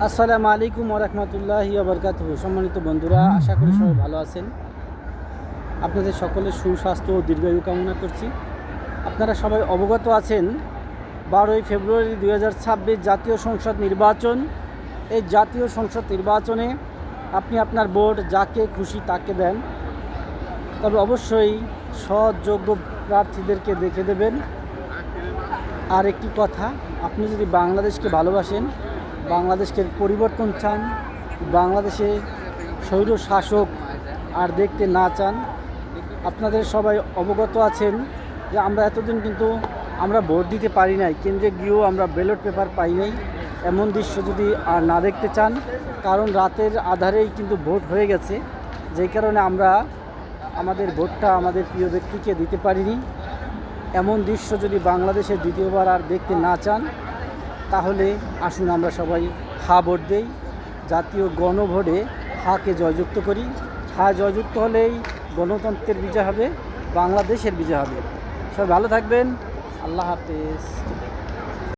আসসালামু আলাইকুম ওয়া রাহমাতুল্লাহি ওয়া বারাকাতুহু। সম্মানিত বন্ধুরা, আশা করি সবাই ভালো আছেন। আপনাদের সকলের সুস্বাস্থ্য ও দীর্ঘায়ু কামনা করছি। আপনারা সবাই অবগত আছেন 12ই ফেব্রুয়ারি 2026 জাতীয় সংসদ নির্বাচন। এই জাতীয় সংসদ নির্বাচনে আপনি আপনার ভোট যাকে খুশি তাকে দেন, তবে অবশ্যই সৎ যোগ্য প্রার্থীদেরকে দেখে দেবেন। আর একটি কথা, আপনি যদি বাংলাদেশকে ভালোবাসেন, বাংলাদেশকে পরিবর্তন চান, বাংলাদেশে স্বৈর শাসক আর দেখতে না চান, আপনাদের সবাই অবগত আছেন যে আমরা এতদিন কিন্তু আমরা ভোট দিতে পারি নাই, কেন্দ্রে গিয়েও আমরা ব্যালট পেপার পাই নাই। এমন দৃশ্য যদি আর না দেখতে চান, কারণ রাতের আধারেই কিন্তু ভোট হয়ে গেছে, যেই কারণে আমরা আমাদের ভোটটা আমাদের প্রিয় ব্যক্তিকে দিতে পারিনি। এমন দৃশ্য যদি বাংলাদেশে দ্বিতীয়বার আর দেখতে না চান, তাহলে আসুন আমরা সবাই হা ভোট দেই। জাতীয় গণভোটে হাকে জয়যুক্ত করি। হা জয়যুক্ত হলেই গণতন্ত্রের বিজয় হবে, বাংলাদেশের বিজয় হবে। সবাই ভালো থাকবেন। আল্লাহ হাফেজ।